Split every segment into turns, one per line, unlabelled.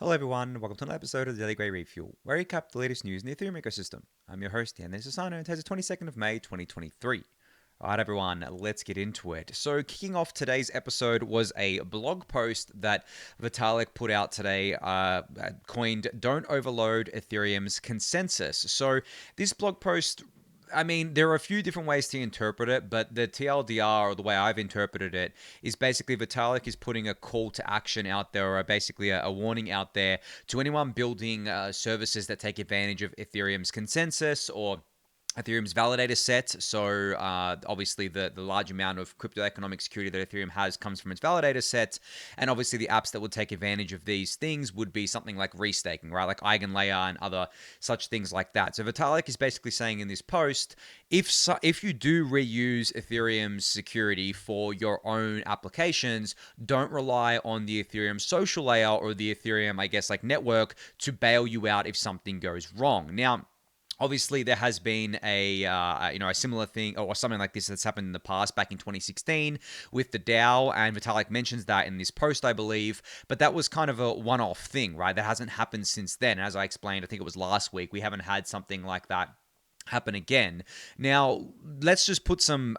Hello everyone, welcome to another episode of the Daily Gwei Refuel, where I recap the latest news in the Ethereum ecosystem. I'm your host, Anthony Sassano, and today's the 22nd of May, 2023. Alright everyone, let's get into it. So kicking off today's episode was a blog post that Vitalik put out today, coined Don't Overload Ethereum's ConsenSys. So this blog post, there are a few different ways to interpret it, but the TLDR, or the way I've interpreted it, is basically Vitalik is putting a call to action out there, or basically a warning out there to anyone building services that take advantage of Ethereum's ConsenSys or Ethereum's validator set. So obviously the large amount of crypto economic security that Ethereum has comes from its validator set. And obviously the apps that would take advantage of these things would be something like restaking, right? Like Eigenlayer and other such things like that. So Vitalik is basically saying in this post, if you do reuse Ethereum's security for your own applications, don't rely on the Ethereum social layer or the Ethereum, network to bail you out if something goes wrong. Now, obviously, there has been a similar thing or something like this that's happened in the past, back in 2016 with the DAO, and Vitalik mentions that in this post, I believe. But that was kind of a one-off thing, right? That hasn't happened since then. As I explained, I think it was last week, we haven't had something like that happen again. Now, let's just put some,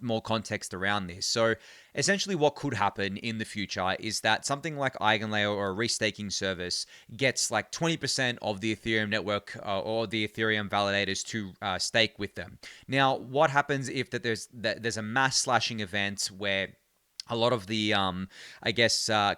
more context around this. So, essentially, what could happen in the future is that something like Eigenlayer or a restaking service gets like 20% of the Ethereum network or the Ethereum validators to stake with them. Now, what happens if there's a mass slashing event where a lot of the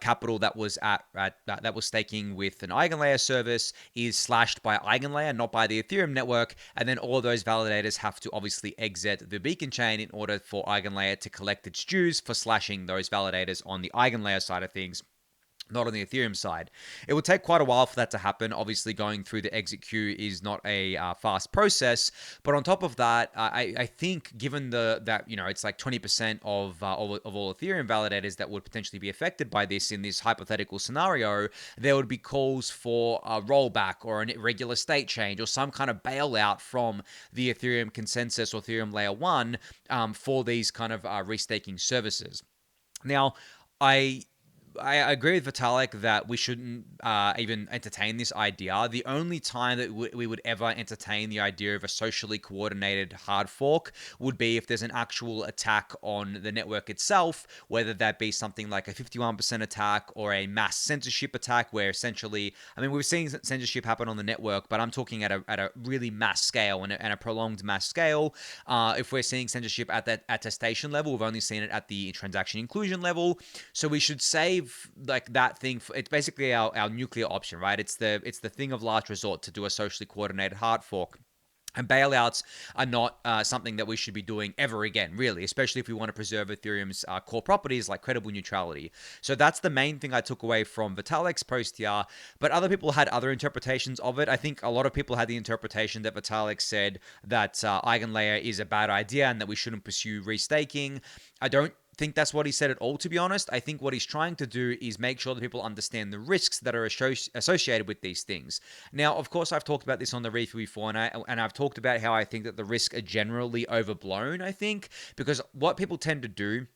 capital that was that was staking with an Eigenlayer service is slashed by Eigenlayer, not by the Ethereum network, and then all of those validators have to obviously exit the beacon chain in order for Eigenlayer to collect its dues for slashing those validators on the Eigenlayer side of things, not on the Ethereum side. It will take quite a while for that to happen. Obviously, going through the exit queue is not a fast process. But on top of that, I think given that it's like 20% of all Ethereum validators that would potentially be affected by this in this hypothetical scenario, there would be calls for a rollback or a regular state change or some kind of bailout from the Ethereum ConsenSys or Ethereum Layer 1 for these kind of restaking services. Now, I agree with Vitalik that we shouldn't even entertain this idea. The only time that we would ever entertain the idea of a socially coordinated hard fork would be if there's an actual attack on the network itself, whether that be something like a 51% attack or a mass censorship attack, where essentially, we've seen censorship happen on the network, but I'm talking at a really mass scale and a prolonged mass scale. If we're seeing censorship at that attestation level, we've only seen it at the transaction inclusion level. So we should save like that thing it's basically our nuclear option, right? It's the thing of last resort to do a socially coordinated hard fork. And bailouts are not something that we should be doing ever again, really, especially if we want to preserve Ethereum's core properties like credible neutrality. So that's the main thing I took away from Vitalik's post here. But other people had other interpretations of it. I think a lot of people had the interpretation that Vitalik said that Eigenlayer is a bad idea and that we shouldn't pursue restaking. I don't think that's what he said at all, to be honest. I think what he's trying to do is make sure that people understand the risks that are associated with these things. Now, of course, I've talked about this on the review before, and I've talked about how I think that the risks are generally overblown, I think, because what people tend to do,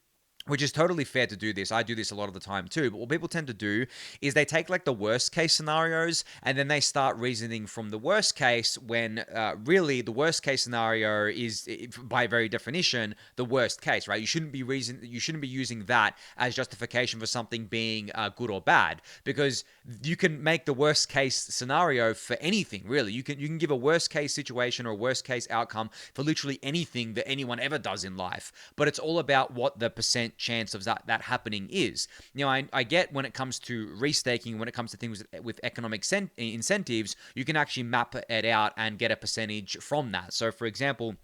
which is totally fair to do this. I do this a lot of the time too. But what people tend to do is they take like the worst case scenarios and then they start reasoning from the worst case when really the worst case scenario is, by very definition, the worst case, right? You shouldn't be using that as justification for something being good or bad, because you can make the worst case scenario for anything, really. You can give a worst case situation or a worst case outcome for literally anything that anyone ever does in life. But it's all about what the percent chance of that happening is. I get when it comes to restaking, when it comes to things with economic incentives, you can actually map it out and get a percentage from that. So, for example,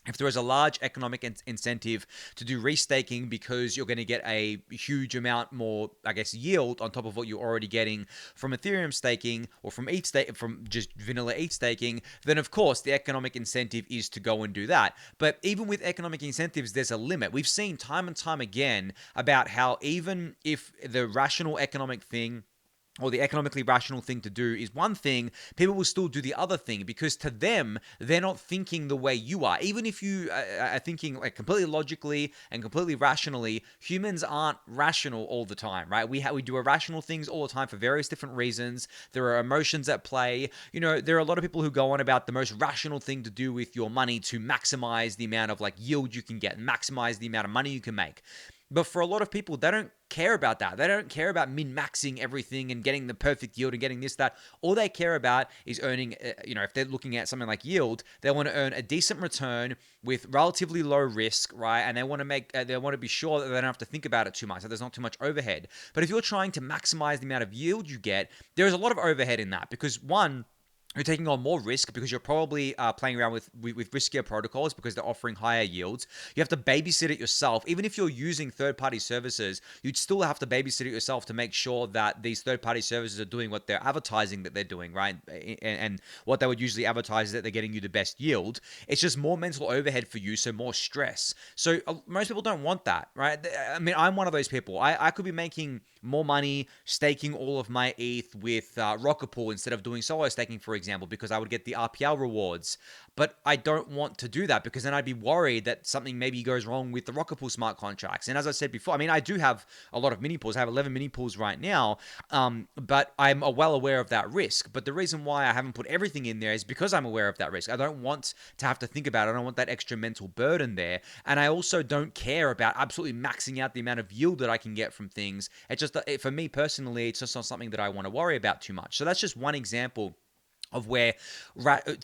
if there is a large economic incentive to do restaking because you're going to get a huge amount more, yield on top of what you're already getting from Ethereum staking or from just vanilla ETH staking, then of course the economic incentive is to go and do that. But even with economic incentives, there's a limit. We've seen time and time again about how even if the rational economic thing or the economically rational thing to do is one thing, people will still do the other thing because to them, they're not thinking the way you are. Even if you are thinking like completely logically and completely rationally, humans aren't rational all the time, right? We do irrational things all the time for various different reasons. There are emotions at play. You know, there are a lot of people who go on about the most rational thing to do with your money to maximize the amount of like yield you can get, maximize the amount of money you can make. But for a lot of people, they don't care about that. They don't care about min-maxing everything and getting the perfect yield and getting this, that. All they care about is earning, if they're looking at something like yield, they want to earn a decent return with relatively low risk, right? And they want to be sure that they don't have to think about it too much, that there's not too much overhead. But if you're trying to maximize the amount of yield you get, there's a lot of overhead in that because one, you're taking on more risk because you're probably playing around with riskier protocols because they're offering higher yields. You have to babysit it yourself. Even if you're using third-party services, you'd still have to babysit it yourself to make sure that these third-party services are doing what they're advertising that they're doing, right? And what they would usually advertise is that they're getting you the best yield. It's just more mental overhead for you, so more stress. So most people don't want that, right? I mean, I'm one of those people. I could be making more money staking all of my ETH with Rocket Pool instead of doing solo staking, for example, because I would get the RPL rewards. But I don't want to do that because then I'd be worried that something maybe goes wrong with the Rocket Pool smart contracts. And as I said before, I mean, I do have a lot of mini pools. I have 11 mini pools right now, but I'm well aware of that risk. But the reason why I haven't put everything in there is because I'm aware of that risk. I don't want to have to think about it. I don't want that extra mental burden there. And I also don't care about absolutely maxing out the amount of yield that I can get from things. It's just, for me personally, it's just not something that I want to worry about too much. So that's just one example of where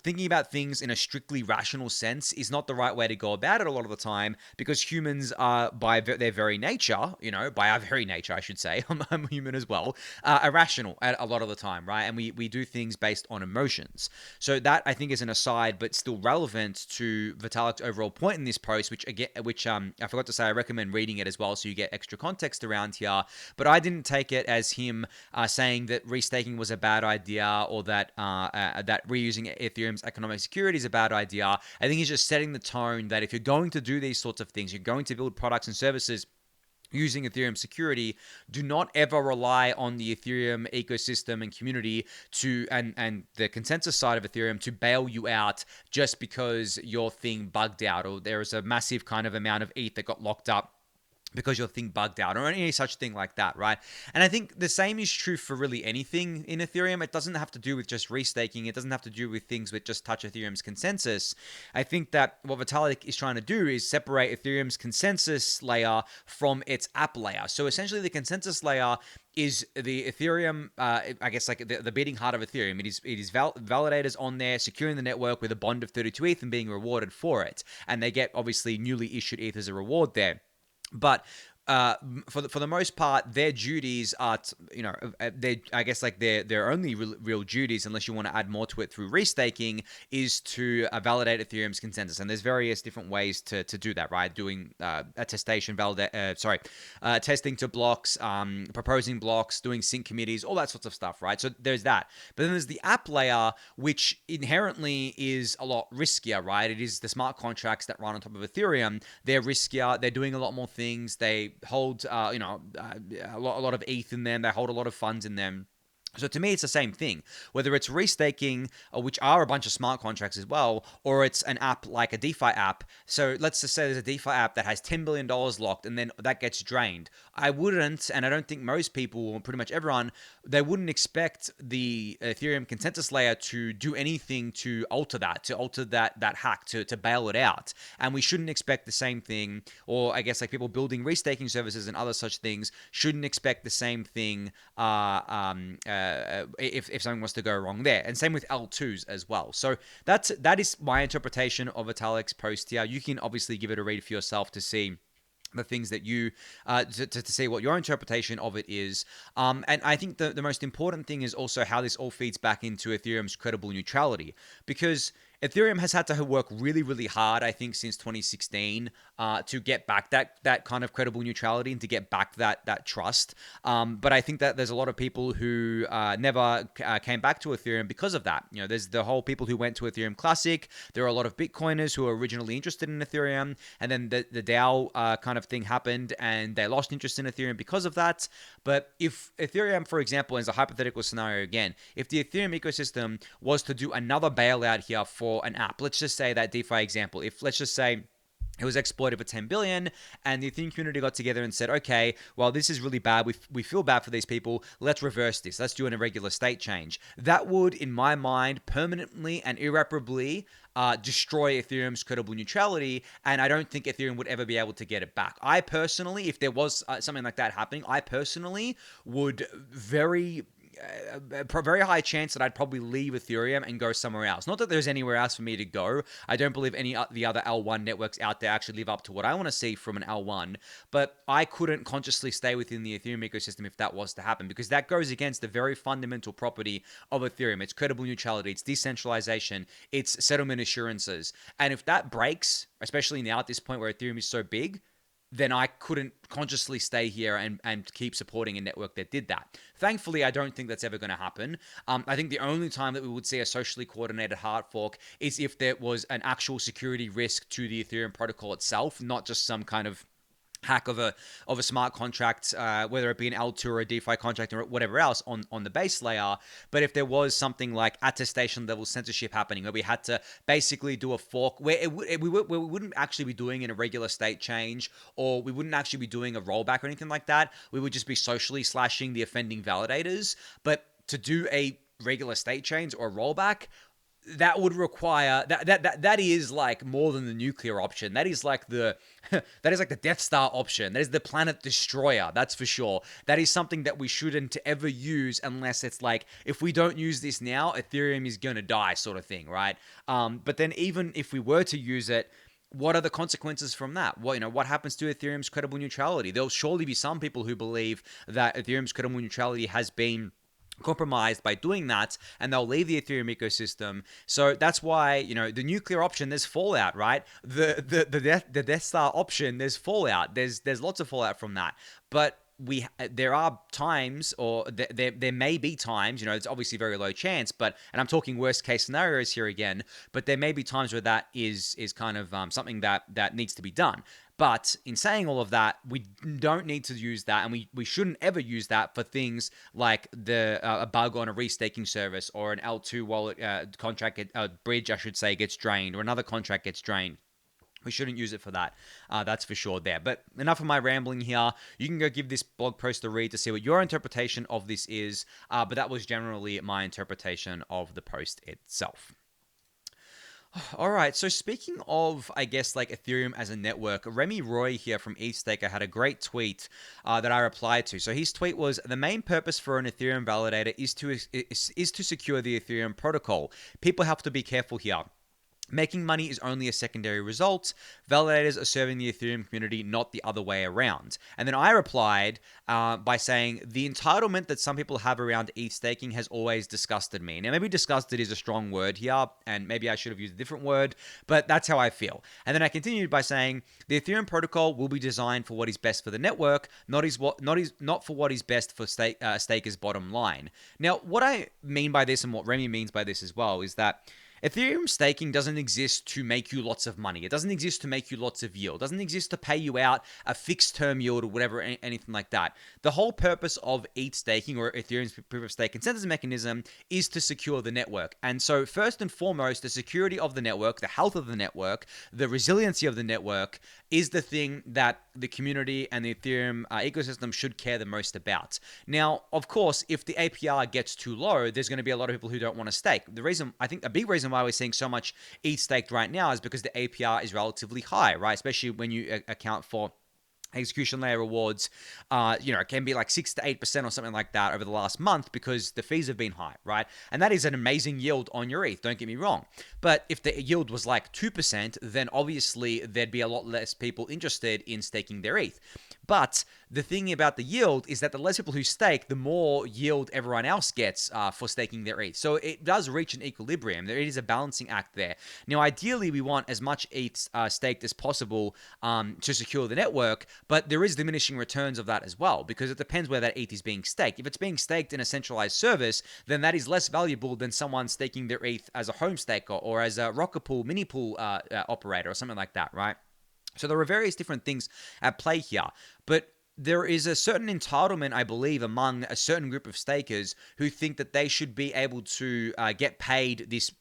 thinking about things in a strictly rational sense is not the right way to go about it a lot of the time because humans are, by their very nature, by our very nature, I should say, I'm human as well, irrational a lot of the time, right? And we do things based on emotions. So that, I think, is an aside, but still relevant to Vitalik's overall point in this post, which I forgot to say, I recommend reading it as well so you get extra context around here. But I didn't take it as him saying that restaking was a bad idea or that that reusing Ethereum's economic security is a bad idea. I think he's just setting the tone that if you're going to do these sorts of things, you're going to build products and services using Ethereum security, do not ever rely on the Ethereum ecosystem and community and the consensus side of Ethereum to bail you out just because your thing bugged out or there is a massive kind of amount of ETH that got locked up because your thing bugged out or any such thing like that, right? And I think the same is true for really anything in Ethereum. It doesn't have to do with just restaking. It doesn't have to do with things that just touch Ethereum's consensus. I think that what Vitalik is trying to do is separate Ethereum's consensus layer from its app layer. So essentially the consensus layer is the Ethereum, I guess like the beating heart of Ethereum. It is validators on there securing the network with a bond of 32 ETH and being rewarded for it. And they get obviously newly issued ETH as a reward there. But for the most part, their duties are, I guess like their only real duties, unless you want to add more to it through restaking, is to validate Ethereum's consensus. And there's various different ways to do that, right? Doing attestation, testing to blocks, proposing blocks, doing sync committees, all that sorts of stuff, right? So there's that. But then there's the app layer, which inherently is a lot riskier, right? It is the smart contracts that run on top of Ethereum. They're riskier. They're doing a lot more things. They hold, a lot of ETH in them. They hold a lot of funds in them. So to me, it's the same thing, whether it's restaking, which are a bunch of smart contracts as well, or it's an app like a DeFi app. So let's just say there's a DeFi app that has $10 billion locked and then that gets drained. I wouldn't, and I don't think most people, or pretty much everyone, they wouldn't expect the Ethereum consensus layer to do anything to alter that hack, to bail it out. And we shouldn't expect the same thing, or I guess like people building restaking services and other such things shouldn't expect the same thing if something was to go wrong there. And same with L2s as well. So that is my interpretation of Vitalik's post here. You can obviously give it a read for yourself to see the things that you to see what your interpretation of it is. And I think the most important thing is also how this all feeds back into Ethereum's credible neutrality, because Ethereum has had to work really, really hard, I think, since 2016 to get back that kind of credible neutrality and to get back that trust. But I think that there's a lot of people who never came back to Ethereum because of that. There's the whole people who went to Ethereum Classic. There are a lot of Bitcoiners who are originally interested in Ethereum, and then the DAO kind of thing happened, and they lost interest in Ethereum because of that. But if Ethereum, for example, as a hypothetical scenario again, if the Ethereum ecosystem was to do another bailout here for an app, let's just say that DeFi example, if let's just say it was exploited for 10 billion and the Ethereum community got together and said, okay, well, this is really bad. We feel bad for these people. Let's reverse this. Let's do an irregular state change. That would, in my mind, permanently and irreparably destroy Ethereum's credible neutrality, and I don't think Ethereum would ever be able to get it back. I personally, if there was something like that happening, I personally would very high chance that I'd probably leave Ethereum and go somewhere else. Not that there's anywhere else for me to go. I don't believe any of the other L1 networks out there actually live up to what I want to see from an L1, but I couldn't consciously stay within the Ethereum ecosystem if that was to happen, because that goes against the very fundamental property of Ethereum. It's credible neutrality, it's decentralization, it's settlement assurances. And if that breaks, especially now at this point where Ethereum is so big, then I couldn't consciously stay here and keep supporting a network that did that. Thankfully, I don't think that's ever going to happen. I think the only time that we would see a socially coordinated hard fork is if there was an actual security risk to the Ethereum protocol itself, not just some kind of hack of a smart contract, whether it be an L2 or a DeFi contract or whatever else on the base layer. But if there was something like attestation level censorship happening, where we had to basically do a fork where we wouldn't actually be doing an irregular state change, or we wouldn't actually be doing a rollback or anything like that, we would just be socially slashing the offending validators. But to do a regular state change or rollback, that would require that is like more than the nuclear option. That is like the Death Star option. That is the planet destroyer. That's for sure. That is something that we shouldn't ever use unless it's like, if we don't use this now, Ethereum is gonna die, sort of thing, right? But then even if we were to use it, what are the consequences from that? What happens to Ethereum's credible neutrality? There'll surely be some people who believe that Ethereum's credible neutrality has been compromised by doing that, and they'll leave the Ethereum ecosystem. So that's why, the nuclear option, there's fallout, right? The Death Star option, there's fallout. There's lots of fallout from that. But there are times, or there may be times, it's obviously very low chance, and I'm talking worst case scenarios here again, but there may be times where that is kind of something that needs to be done. But in saying all of that, we don't need to use that, and we shouldn't ever use that for things like a bug on a restaking service, or an L2 wallet contract, bridge, I should say, gets drained, or another contract gets drained. We shouldn't use it for that. That's for sure there. But enough of my rambling here. You can go give this blog post a read to see what your interpretation of this is. But that was generally my interpretation of the post itself. All right, so speaking of, I guess, like Ethereum as a network, Remy Roy here from ETHStaker had a great tweet that I replied to. So his tweet was, the main purpose for an Ethereum validator is to secure the Ethereum protocol. People have to be careful here. Making money is only a secondary result. Validators are serving the Ethereum community, not the other way around. And then I replied by saying, the entitlement that some people have around ETH staking has always disgusted me. Now, maybe disgusted is a strong word here, and maybe I should have used a different word, but that's how I feel. And then I continued by saying, the Ethereum protocol will be designed for what is best for the network, not for what is best for stakers' bottom line. Now, what I mean by this, and what Remy means by this as well, is that Ethereum staking doesn't exist to make you lots of money. It doesn't exist to make you lots of yield. It doesn't exist to pay you out a fixed term yield or whatever, anything like that. The whole purpose of ETH staking, or Ethereum's proof of stake consensus mechanism, is to secure the network. And so first and foremost, the security of the network, the health of the network, the resiliency of the network is the thing that the community and the Ethereum ecosystem should care the most about. Now, of course, if the APR gets too low, there's going to be a lot of people who don't want to stake. I think a big reason why we're seeing so much ETH staked right now is because the APR is relatively high, right? Especially when you account for execution layer rewards, it can be like 6 to 8% or something like that over the last month, because the fees have been high, right? And that is an amazing yield on your ETH, don't get me wrong. But if the yield was like 2%, then obviously there'd be a lot less people interested in staking their ETH. But the thing about the yield is that the less people who stake, the more yield everyone else gets for staking their ETH. So it does reach an equilibrium. There is a balancing act there. Now, ideally, we want as much ETH staked as possible to secure the network, but there is diminishing returns of that as well, because it depends where that ETH is being staked. If it's being staked in a centralized service, then that is less valuable than someone staking their ETH as a home staker or as a rocket pool, mini pool operator or something like that, right? So there are various different things at play here, but there is a certain entitlement, I believe, among a certain group of stakers who think that they should be able to get paid this,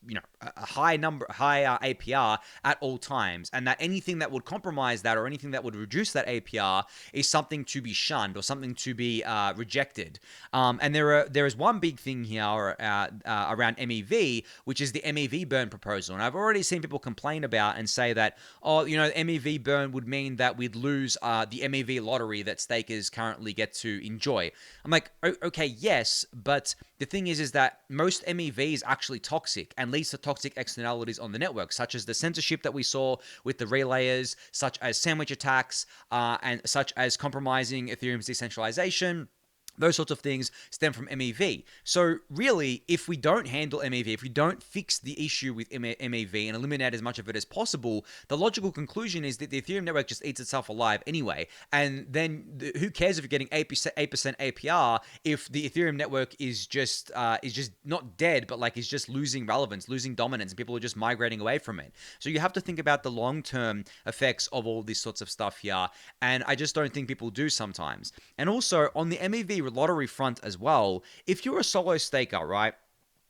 a high APR at all times, and that anything that would compromise that or anything that would reduce that APR is something to be shunned or something to be rejected. And there is one big thing here around MEV, which is the MEV burn proposal. And I've already seen people complain about and say that, MEV burn would mean that we'd lose the MEV lottery that stakers currently get to enjoy. I'm like, okay, yes, but the thing is that most MEV is actually toxic and leads to toxic externalities on the network, such as the censorship that we saw with the relayers, such as sandwich attacks, and such as compromising Ethereum's decentralization. Those sorts of things stem from MEV. So really, if we don't handle MEV, if we don't fix the issue with MEV and eliminate as much of it as possible, the logical conclusion is that the Ethereum network just eats itself alive anyway. And then who cares if you're getting 8% APR if the Ethereum network is just not dead, but is just losing relevance, losing dominance, and people are just migrating away from it. So you have to think about the long-term effects of all these sorts of stuff here. And I just don't think people do sometimes. And also on the MEV lottery front as well, if you're a solo staker, right,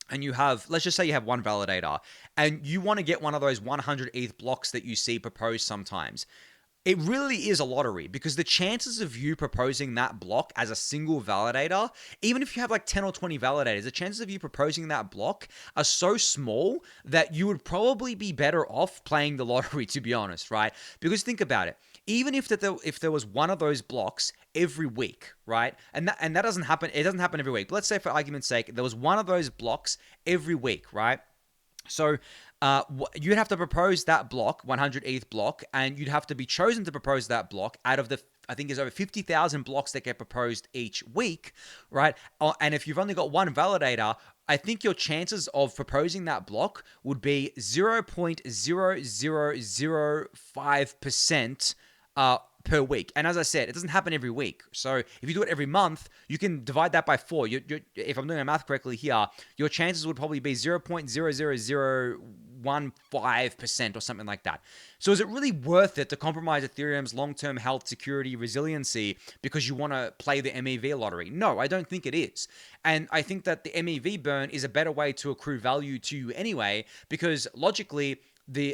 and you have, let's just say you have one validator, and you want to get one of those 100 ETH blocks that you see proposed sometimes, it really is a lottery, because the chances of you proposing that block as a single validator, even if you have 10 or 20 validators, the chances of you proposing that block are so small that you would probably be better off playing the lottery, to be honest, right? Because think about it. Even if there was one of those blocks every week, right? And that doesn't happen. It doesn't happen every week. But let's say, for argument's sake, there was one of those blocks every week, right? So you'd have to propose that block, 100 ETH block, and you'd have to be chosen to propose that block out of the, I think there's over 50,000 blocks that get proposed each week, right? And if you've only got one validator, I think your chances of proposing that block would be 0.0005% per week. And as I said, it doesn't happen every week. So if you do it every month, you can divide that by 4. If I'm doing my math correctly here, your chances would probably be 0.00015% or something like that. So is it really worth it to compromise Ethereum's long-term health, security, resiliency because you want to play the MEV lottery? No, I don't think it is. And I think that the MEV burn is a better way to accrue value to you anyway, because logically,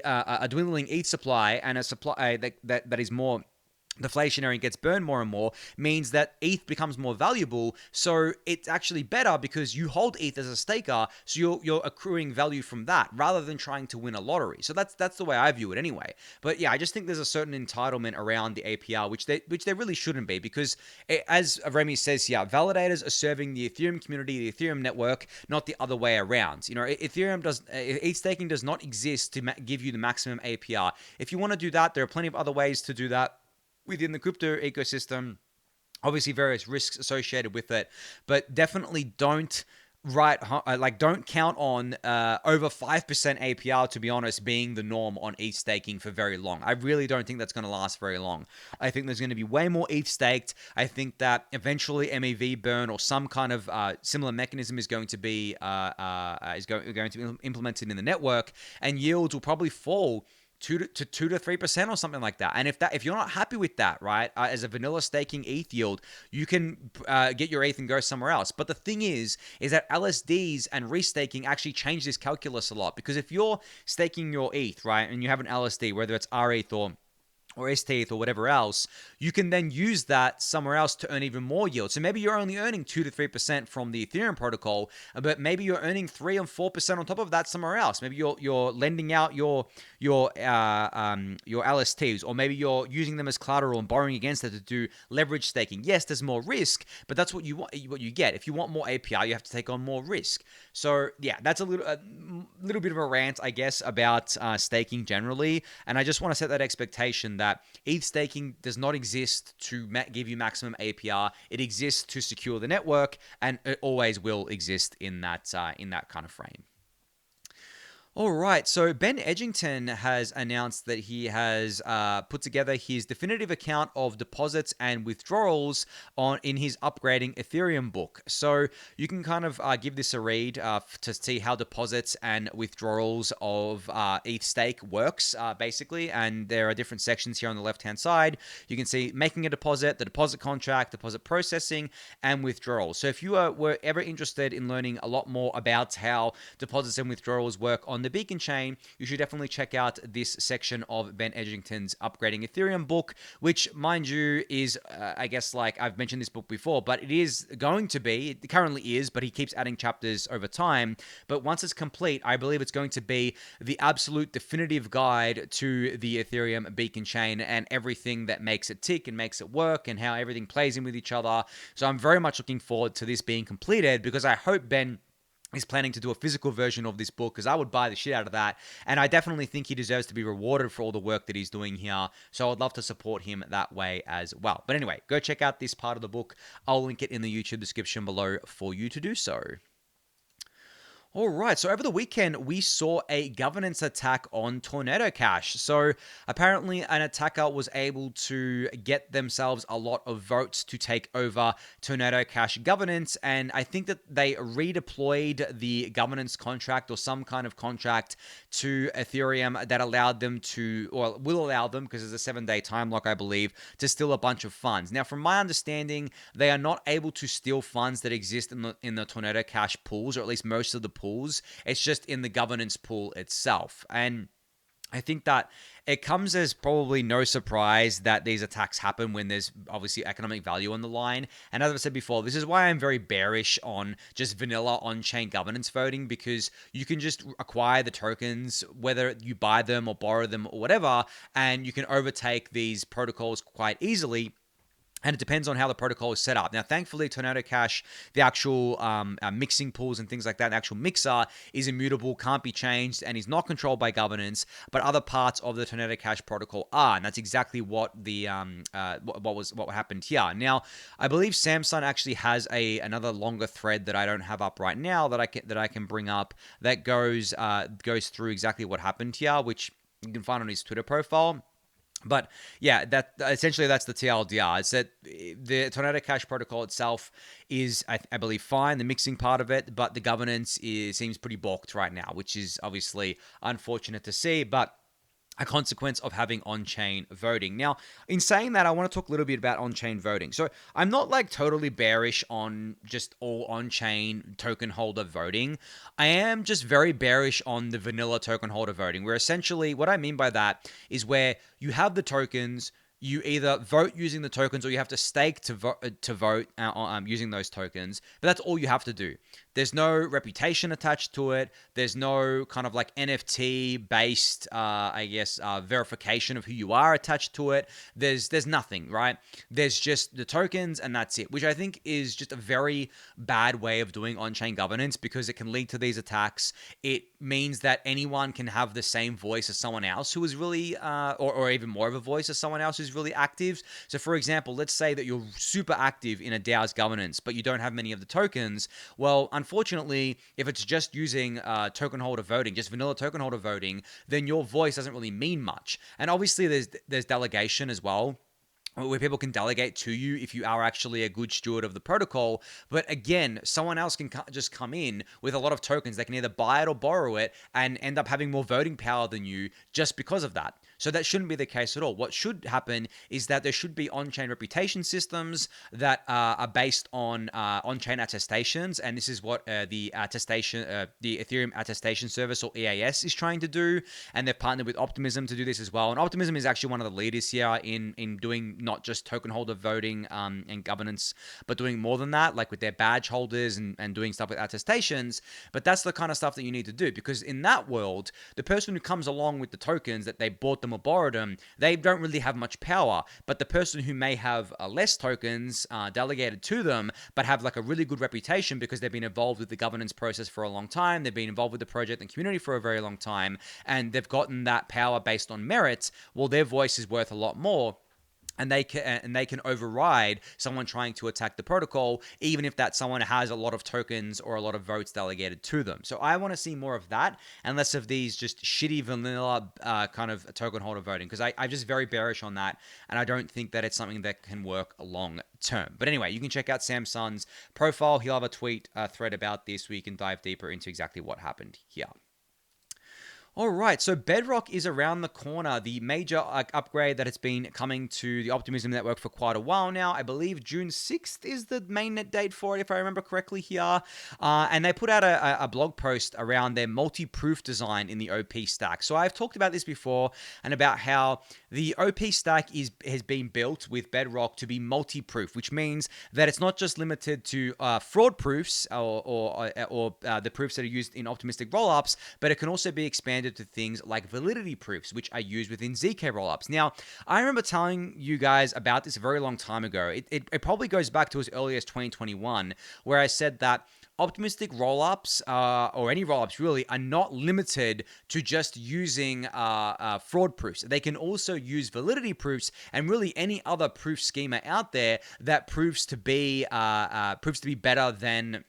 a dwindling ETH supply and a supply that is more deflationary and gets burned more and more means that ETH becomes more valuable. So it's actually better because you hold ETH as a staker, so you're accruing value from that rather than trying to win a lottery. So that's the way I view it anyway. But yeah, I just think there's a certain entitlement around the APR, which there really shouldn't be, because as Remy says here, validators are serving the Ethereum community, the Ethereum network, not the other way around. ETH staking does not exist to give you the maximum APR. If you want to do that, there are plenty of other ways to do that within the crypto ecosystem. Obviously various risks associated with it, but definitely don't count on over 5% APR, to be honest, being the norm on ETH staking for very long. I really don't think that's going to last very long. I think there's going to be way more ETH staked. I think that eventually MEV burn or some kind of similar mechanism is going to be implemented in the network, and yields will probably fall 2 to 3% or something like that. And if you're not happy with that, right, as a vanilla staking ETH yield, you can get your ETH and go somewhere else. But the thing is that LSDs and restaking actually change this calculus a lot, because if you're staking your ETH, right, and you have an LSD, whether it's RETH or STETH or whatever else, you can then use that somewhere else to earn even more yield. So maybe you're only earning 2 to 3% from the Ethereum protocol, but maybe you're earning 3 and 4% on top of that somewhere else. Maybe you're lending out your LSTs, or maybe you're using them as collateral and borrowing against it to do leverage staking. Yes, there's more risk, but that's what you get. If you want more APR, you have to take on more risk. So yeah, that's a little bit of a rant, I guess, about staking generally. And I just want to set that expectation that that ETH staking does not exist to give you maximum APR. It exists to secure the network, and it always will exist in that kind of frame. All right, so Ben Edgington has announced that he has put together his definitive account of deposits and withdrawals in his Upgrading Ethereum book. So you can kind of give this a read to see how deposits and withdrawals of ETH stake works, basically. And there are different sections here on the left-hand side. You can see making a deposit, the deposit contract, deposit processing, and withdrawals. So if you were ever interested in learning a lot more about how deposits and withdrawals work on the Beacon chain, you should definitely check out this section of Ben Edgington's Upgrading Ethereum book, which, mind you, is, I guess, like I've mentioned this book before, but it is going to be, it currently is, but he keeps adding chapters over time. But once it's complete, I believe it's going to be the absolute definitive guide to the Ethereum Beacon chain and everything that makes it tick and makes it work and how everything plays in with each other. So I'm very much looking forward to this being completed, because I hope Ben is planning to do a physical version of this book, because I would buy the shit out of that. And I definitely think he deserves to be rewarded for all the work that he's doing here. So I'd love to support him that way as well. But anyway, go check out this part of the book. I'll link it in the YouTube description below for you to do so. All right, so over the weekend, we saw a governance attack on Tornado Cash. So apparently an attacker was able to get themselves a lot of votes to take over Tornado Cash governance, and I think that they redeployed the governance contract or some kind of contract to Ethereum that allowed them to, or will allow them, because there's a 7-day time lock, I believe, to steal a bunch of funds. Now, from my understanding, they are not able to steal funds that exist in the Tornado Cash pools, or at least most of the pools. It's just in the governance pool itself. And I think that it comes as probably no surprise that these attacks happen when there's obviously economic value on the line. And as I said before, this is why I'm very bearish on just vanilla on-chain governance voting, because you can just acquire the tokens, whether you buy them or borrow them or whatever, and you can overtake these protocols quite easily. And it depends on how the protocol is set up. Now, thankfully, Tornado Cash, the actual mixing pools and things like that, the actual mixer is immutable, can't be changed, and is not controlled by governance. But other parts of the Tornado Cash protocol are, and that's exactly what the what happened here. Now, I believe Samsung actually has another longer thread that I don't have up right now that I can bring up that goes through exactly what happened here, which you can find on his Twitter profile. But yeah, that's the TLDR. It's that the Tornado Cash protocol itself is, I believe, fine, the mixing part of it, but the governance seems pretty balked right now, which is obviously unfortunate to see, but a consequence of having on-chain voting. Now, in saying that, I want to talk a little bit about on-chain voting. So I'm not like totally bearish on just all on-chain token holder voting. I am just very bearish on the vanilla token holder voting, where essentially what I mean by that is where you have the tokens, you either vote using the tokens or you have to stake to vote using those tokens, but that's all you have to do. There's no reputation attached to it. There's no kind of like NFT-based, verification of who you are attached to it. There's nothing, right? There's just the tokens and that's it, which I think is just a very bad way of doing on-chain governance, because it can lead to these attacks. It means that anyone can have the same voice as someone else who is really, or even more of a voice as someone else who's really active. So for example, let's say that you're super active in a DAO's governance, but you don't have many of the tokens. Well, unfortunately, if it's just using token holder voting, just vanilla token holder voting, then your voice doesn't really mean much. And obviously there's delegation as well, where people can delegate to you if you are actually a good steward of the protocol. But again, someone else can just come in with a lot of tokens. They can either buy it or borrow it and end up having more voting power than you just because of that. So that shouldn't be the case at all. What should happen is that there should be on-chain reputation systems that are based on on-chain attestations, and this is what the Ethereum Attestation Service, or EAS, is trying to do, and they've partnered with Optimism to do this as well. And Optimism is actually one of the leaders here in doing not just token holder voting and governance, but doing more than that, like with their badge holders and doing stuff with attestations. But that's the kind of stuff that you need to do, because in that world, the person who comes along with the tokens that they bought them them or borrowed them, they don't really have much power. But the person who may have less tokens delegated to them, but have like a really good reputation because they've been involved with the governance process for a long time, they've been involved with the project and community for a very long time, and they've gotten that power based on merit, well, their voice is worth a lot more. And they can override someone trying to attack the protocol, even if that someone has a lot of tokens or a lot of votes delegated to them. So I want to see more of that and less of these just shitty vanilla kind of token holder voting, because I'm just very bearish on that, and I don't think that it's something that can work long term. But anyway, you can check out Samsung's profile. He'll have a tweet thread about this where you can dive deeper into exactly what happened here. All right, so Bedrock is around the corner. The major upgrade that has been coming to the Optimism network for quite a while now. I believe June 6th is the mainnet date for it, if I remember correctly here. And they put out a blog post around their multi-proof design in the OP stack. So I've talked about this before and about how the OP stack has been built with Bedrock to be multi-proof, which means that it's not just limited to fraud proofs or the proofs that are used in optimistic rollups, but it can also be expanded to things like validity proofs, which are used within ZK rollups. Now, I remember telling you guys about this a very long time ago. It probably goes back to as early as 2021, where I said that optimistic rollups, or any rollups really, are not limited to just using fraud proofs. They can also use validity proofs and really any other proof schema out there that proves to be better than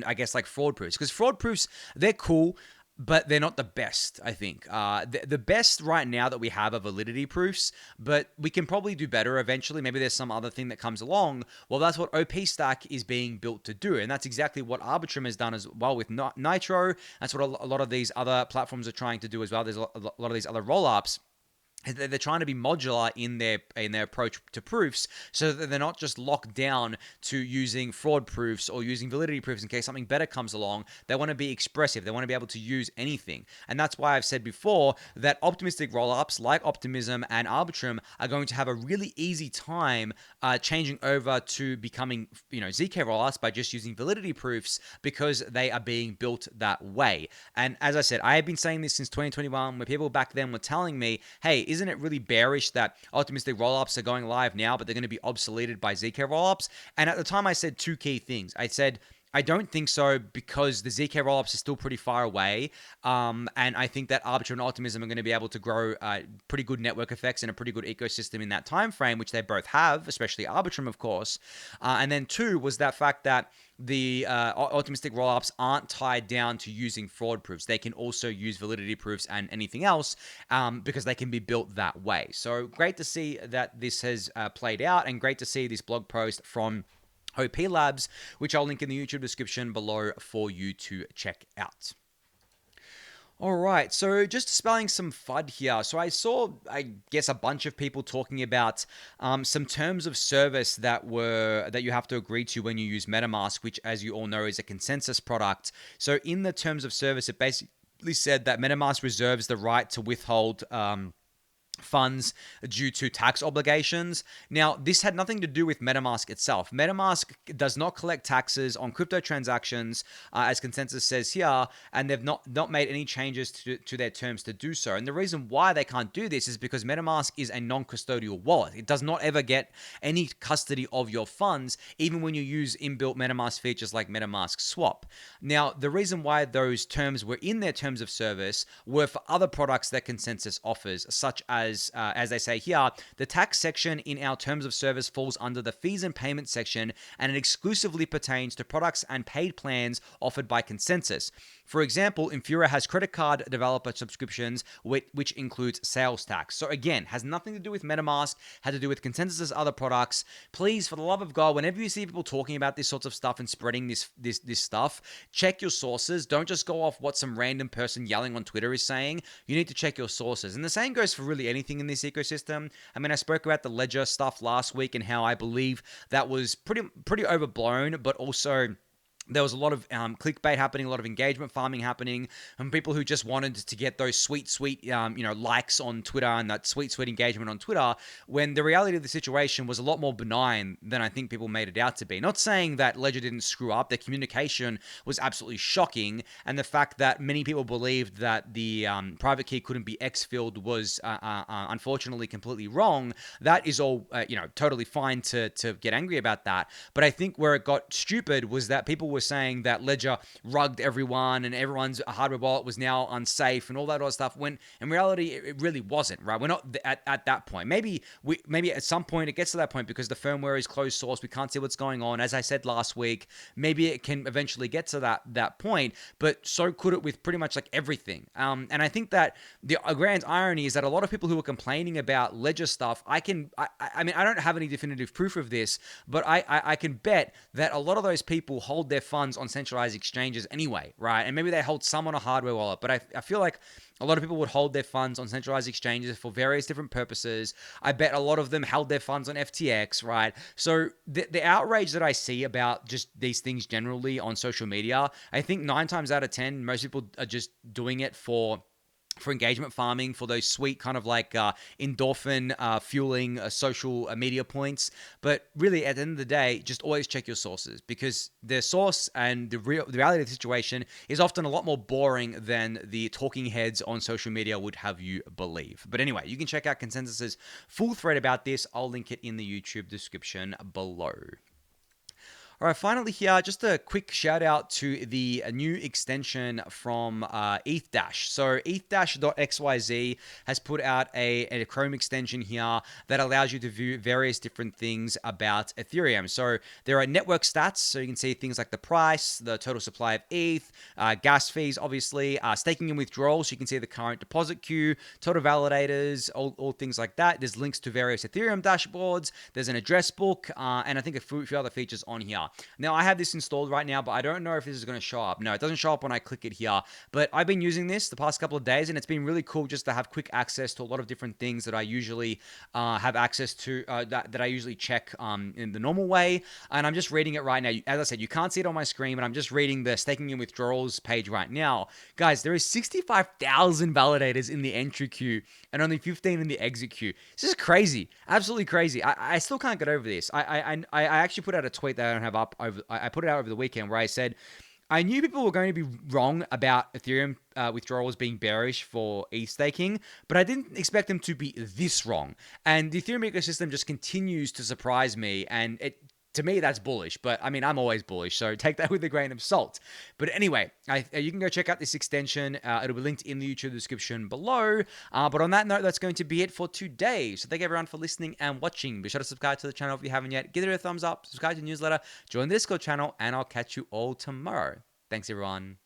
I guess like fraud proofs. Because fraud proofs, they're cool, but they're not the best, I think. The best right now that we have are validity proofs, but we can probably do better eventually. Maybe there's some other thing that comes along. Well, that's what OP Stack is being built to do, and that's exactly what Arbitrum has done as well with Nitro. That's what a lot of these other platforms are trying to do as well. There's a lot of these other rollups. They're trying to be modular in their approach to proofs, so that they're not just locked down to using fraud proofs or using validity proofs in case something better comes along. They want to be expressive. They want to be able to use anything. And that's why I've said before that optimistic rollups like Optimism and Arbitrum are going to have a really easy time changing over to becoming ZK rollups by just using validity proofs, because they are being built that way. And as I said, I have been saying this since 2021, where people back then were telling me, hey, isn't it really bearish that optimistic rollups are going live now, but they're going to be obsoleted by ZK rollups? And at the time I said two key things. I said, I don't think so, because the ZK rollups are still pretty far away. And I think that Arbitrum and Optimism are going to be able to grow pretty good network effects and a pretty good ecosystem in that time frame, which they both have, especially Arbitrum, of course. And then two was that fact that the optimistic rollups aren't tied down to using fraud proofs. They can also use validity proofs and anything else, because they can be built that way. So great to see that this has played out, and great to see this blog post from OP Labs, which I'll link in the YouTube description below for you to check out. All right, so just dispelling some FUD here. So I saw, I guess, a bunch of people talking about some terms of service that you have to agree to when you use MetaMask, which, as you all know, is a ConsenSys product. So in the terms of service, it basically said that MetaMask reserves the right to withhold funds due to tax obligations. Now, this had nothing to do with MetaMask itself. MetaMask does not collect taxes on crypto transactions, as ConsenSys says here, and they've not made any changes to their terms to do so. And the reason why they can't do this is because MetaMask is a non-custodial wallet. It does not ever get any custody of your funds, even when you use inbuilt MetaMask features like MetaMask Swap. Now, the reason why those terms were in their terms of service were for other products that ConsenSys offers, such as they say here, the tax section in our terms of service falls under the fees and payments section, and it exclusively pertains to products and paid plans offered by ConsenSys. For example, Infura has credit card developer subscriptions, which includes sales tax. So again, has nothing to do with MetaMask, had to do with ConsenSys' other products. Please, for the love of God, whenever you see people talking about this sorts of stuff and spreading this stuff, check your sources. Don't just go off what some random person yelling on Twitter is saying. You need to check your sources. And the same goes for really anything in this ecosystem. I mean, I spoke about the Ledger stuff last week and how I believe that was pretty overblown, but also there was a lot of clickbait happening, a lot of engagement farming happening, and people who just wanted to get those sweet, likes on Twitter and that sweet engagement on Twitter, when the reality of the situation was a lot more benign than I think people made it out to be. Not saying that Ledger didn't screw up. Their communication was absolutely shocking, and the fact that many people believed that the private key couldn't be exfilled was unfortunately completely wrong. That is all, totally fine to get angry about that. But I think where it got stupid was that people were saying that Ledger rugged everyone and everyone's hardware wallet was now unsafe and all that other stuff, when in reality it really wasn't, right? We're not at that point. Maybe at some point it gets to that point because the firmware is closed source. We can't see what's going on. As I said last week, maybe it can eventually get to that point, but so could it with pretty much like everything. And I think that the grand irony is that a lot of people who are complaining about Ledger stuff, I mean, I don't have any definitive proof of this, but I can bet that a lot of those people hold their funds on centralized exchanges anyway, right? And maybe they hold some on a hardware wallet, but I feel like a lot of people would hold their funds on centralized exchanges for various different purposes. I bet a lot of them held their funds on FTX, right? So the outrage that I see about just these things generally on social media, I think 9 times out of 10, most people are just doing it for engagement farming, for those sweet kind of like endorphin fueling social media points. But really, at the end of the day, just always check your sources, because the source and the reality of the situation is often a lot more boring than the talking heads on social media would have you believe. But anyway, you can check out ConsenSys's full thread about this. I'll link it in the YouTube description below. All right, finally here, just a quick shout out to the new extension from ETH-Dash. So ETH-Dash.xyz has put out a Chrome extension here that allows you to view various different things about Ethereum. So there are network stats, so you can see things like the price, the total supply of ETH, gas fees, obviously, staking and withdrawals, so you can see the current deposit queue, total validators, all things like that. There's links to various Ethereum dashboards. There's an address book, and I think a few other features on here. Now, I have this installed right now, but I don't know if this is going to show up. No, it doesn't show up when I click it here, but I've been using this the past couple of days, and it's been really cool just to have quick access to a lot of different things that I usually have access to, that I usually check in the normal way. And I'm just reading it right now. As I said, you can't see it on my screen, but I'm just reading the staking and withdrawals page right now. Guys, there is 65,000 validators in the entry queue and only 15 in the exit queue. This is crazy. Absolutely crazy. I still can't get over this. I actually put out a tweet that I don't have up. I put it out over the weekend where I said, I knew people were going to be wrong about Ethereum withdrawals being bearish for ETH staking, but I didn't expect them to be this wrong. And the Ethereum ecosystem just continues to surprise me, and to me, that's bullish, but I mean, I'm always bullish, so take that with a grain of salt. But anyway, you can go check out this extension. It'll be linked in the YouTube description below. But on that note, that's going to be it for today. So thank everyone for listening and watching. Be sure to subscribe to the channel if you haven't yet. Give it a thumbs up, subscribe to the newsletter, join the Discord channel, and I'll catch you all tomorrow. Thanks, everyone.